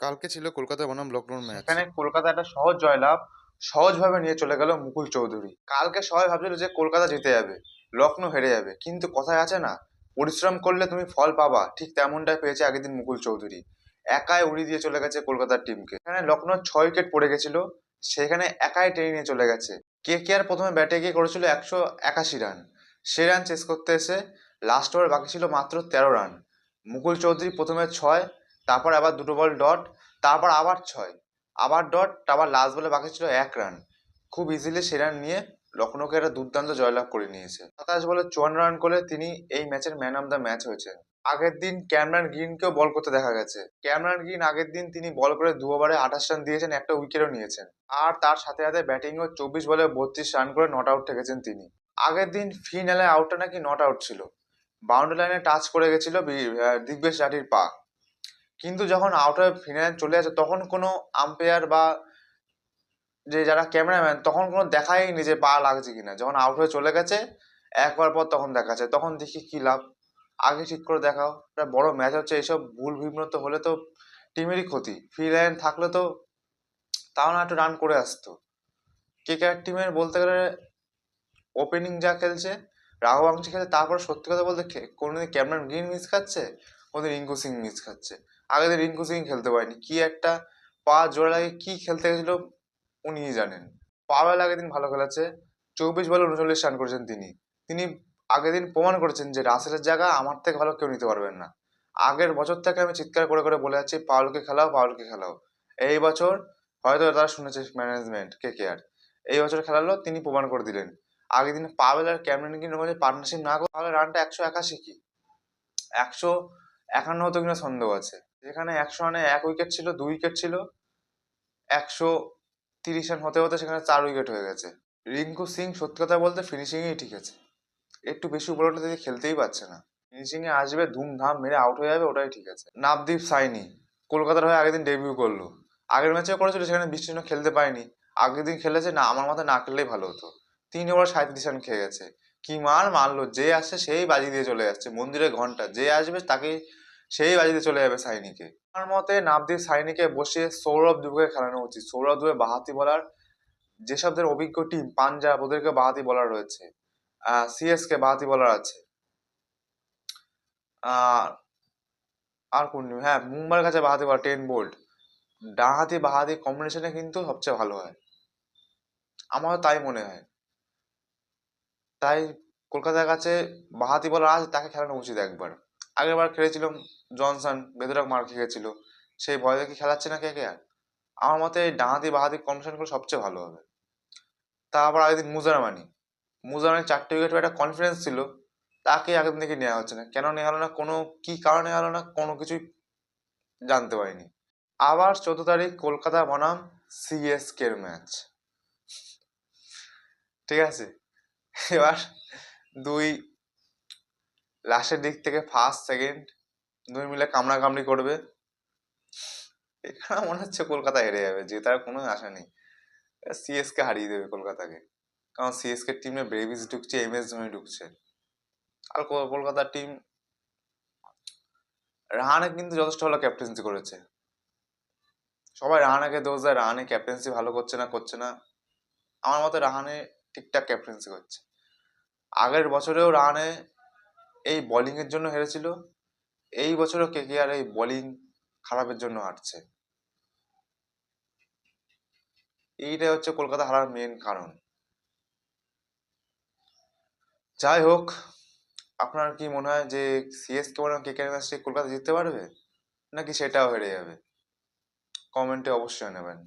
কালকে ছিল কলকাতা বনাম লখনৌর ম্যাচ। সেখানে কলকাতা একটা সহজ জয়লাভ সহজভাবে নিয়ে চলে গেল মুকুল চৌধুরী। কালকে সবাই ভাবছিল যে কলকাতা জিতে যাবে, লখনৌ হেরে যাবে, কিন্তু কথায় আছে না, পরিশ্রম করলে তুমি ফল পাবা, ঠিক তেমনটাই পেয়েছে আগের দিন মুকুল চৌধুরী। একাই উড়িয়ে দিয়ে চলে গেছে কলকাতার টিমকে। এখানে লখনৌ 6 উইকেট পড়ে গেছিল, সেখানে একাই টেনে নিয়ে চলে গেছে। কেকেআর প্রথমে ব্যাটে গিয়ে করেছিল 181 রান, সে রান চেস করতে এসে লাস্ট ওভার বাকি ছিল মাত্র 13 রান। মুকুল চৌধুরী প্রথমে 6, তারপর আবার দুটো বল ডট, তারপর আবার 6, আবার ডট, আবার লাস্ট বলে বাকি ছিল 1 রান। খুব ইজিলি সে রান নিয়ে লখনৌকে একটা দুর্দান্ত জয়লাভ করে নিয়েছে। 27 বলে 54 রান করে তিনি এই ম্যাচের ম্যান অফ দ্য ম্যাচ হয়েছেন। আগের দিন ক্যামেরন গ্রিনকেও বল করতে দেখা গেছে। ক্যামেরন গ্রিন আগের দিন তিনি বল করে 2 ওভারে 28 রান দিয়েছেন, একটা উইকেটও নিয়েছেন। আর তার সাথে সাথে ব্যাটিংও 24 বলে 32 রান করে নট আউট থেকেছেন তিনি। আগের দিন ফিনালে আউটটা নাকি নট আউট ছিল, বাউন্ডারি লাইনে টাচ করে গেছিল দিগ্বেশ রাঠির পা। কিন্তু যখন আউট হয়ে ফিনালে চলে আসে তখন কোনো আম্পায়ার বা যে যারা ক্যামেরাম্যান তখন কোনো দেখায়নি যে পা লাগছে কিনা। যখন আউট হয়ে চলে গেছে একবার পর তখন দেখাচ্ছে, তখন দেখি কি লাভ, আগে ঠিক করে দেখাও। একটা বড় ম্যাচ হচ্ছে, এইসব ভুল বিভ্রান্ত হলে তো টিমেরই ক্ষতি। ফ্রি লাইন থাকলে তো তাও না একটু রান করে আসতো। কেকেআর টিমের বলতে গেলে ওপেনিং যা খেলছে, রাঘবাংশী খেলে, তারপর সত্যি কথা বলতে কোনোদিন ক্যামেরন গ্রিন মিস খাচ্ছে, কোনোদিন রিঙ্কু সিং মিস খাচ্ছে। আগে দিন রিঙ্কু সিং খেলতে পারেনি, কি একটা পা জোড়া লাগে কি খেলতে গেছিল উনিই জানেন। পাওয়েল আগের দিন ভালো খেলেছে, 24 বলে 39 রান করেছেন তিনি। তিনি আগের দিন প্রমাণ করেছেন যে রাসেলের জায়গা আমার থেকে ভালো কেউ নিতে পারবেন না। আগের বছর থেকে আমি চিৎকার করে করে বলে যাচ্ছি পাওয়েলকে খেলাও, পাওয়েলকে খেলাও। এই বছর হয়তো তারা শুনেছে ম্যানেজমেন্ট কেকেআর, এই বছর খেলালো, তিনি প্রমাণ করে দিলেন। আগের দিন পাওয়েল আর ক্যামেরন গ্রিনের মধ্যে পার্টনারশিপ না করে তাহলে রানটা 181 কি 151 হতো কিনা সন্দেহ আছে। যেখানে 100 রানে 1 উইকেট ছিল, 2 উইকেট ছিল, 130 রান হতে হতে সেখানে 4 উইকেট হয়ে গেছে। রিঙ্কু সিং সত্যি কথা বলতে ফিনিশিংই ঠিক আছে, একটু বেশি উপরে উঠে দেখে খেলতেই পারছে না। ফিনিশিং এ আসবে, ধুমধাম মেরে আউট হয়ে যাবে, ওটাই ঠিক আছে। নবদীপ সাইনি কলকাতার হয়ে আগের দিন ডেবিউ করলো, আগের ম্যাচেও করেছিল, সেখানে বৃষ্টির জন্য খেলতে পায়নি। আগের দিন খেলেছে না, আমার মাথায় না খেললেই ভালো হতো। 3 ওভার 37 রান খেয়ে গেছে। কি মার মারলো, যে আসছে সেই বাজি দিয়ে চলে যাচ্ছে, মন্দিরের ঘন্টা, যে আসবে তাকে সেই বাজি দিয়ে চলে যাবে সাইনিকে। আমার মতে নবদীপ সাইনিকে বসিয়ে সৌরভ দুবেকে খেলানো উচিত। সৌরভ দুবে বাহাতি বলার, যেসবদের অভিজ্ঞ টিম পাঞ্জাব, ওদেরকে বাহাতি বলার রয়েছে, সিএসকে বাহাতি বলার আছে, আহ আর কোন team? হ্যাঁ, মুম্বাইয়ের কাছে বাহাতি বলার 10 বোল্ট। ডানহাতি বাহাতি কম্বিনেশনে কিন্তু সবচেয়ে ভালো হয়, আমারও তাই মনে হয়। তাই কলকাতার কাছে বাহাতি বলার আছে, তাকে খেলানো উচিত একবার। আগের বার খেলেছিলাম জনসন, বেদরক মার খেয়েছিল, সেই ভয় দেখে খেলাচ্ছে না কে কে আর। আমার মতে এই ডানহাতি বাহাতি কম্বিনেশন গুলো সবচেয়ে ভালো হবে। তারপর আগের দিন মুজারামানি 4টে উইকেট, একটা কনফিডেন্স ছিল, তাকে আগের দিন থেকে নেওয়া হচ্ছে না। কেন নেওয়া হলো না, কোনো কি কারণে নেওয়া হলো না, কোনো কিছুই জানতে পারিনি। আবার 14 তারিখ কলকাতা বনাম সিএসকে এর ম্যাচ, ঠিক আছে। এবার দুই লাস্টের দিক থেকে ফার্স্ট সেকেন্ড দুই মিলে কামড়া কামড়ি করবে। এখানে মনে হচ্ছে কলকাতা হেরে যাবে, জেতার কোনো আশা নেই। সিএসকে হারিয়ে দেবে কলকাতাকে, কারণ সিএসকে টিমে ব্রেভিস ঢুকছে, এমএস ধোনি ঢুকছে। আর কলকাতার টিম, রাহানে কিন্তু যথেষ্ট ভালো ক্যাপ্টেন্সি করেছে। সবাই রাহানেকে দোষ দেয়, রাহানে ক্যাপ্টেন্সি ভালো করছে না। আমার মতে রাহানে ঠিকঠাক ক্যাপ্টেন্সি করছে। আগের বছরেও রাহানে এই বোলিং এর জন্য হেরেছিল, এই বছরও কেকেআর এই বোলিং খারাপের জন্য হারছে। এইটাই হচ্ছে কলকাতা হারার মেন কারণ। যাই হোক, আপনার কি মনে হয় যে সিএসকে বনাম কেকেআর ম্যাচটি কলকাতা জিততে পারবে, নাকি সেটাও হেরে যাবে? কমেন্টে অবশ্যই নেবেন।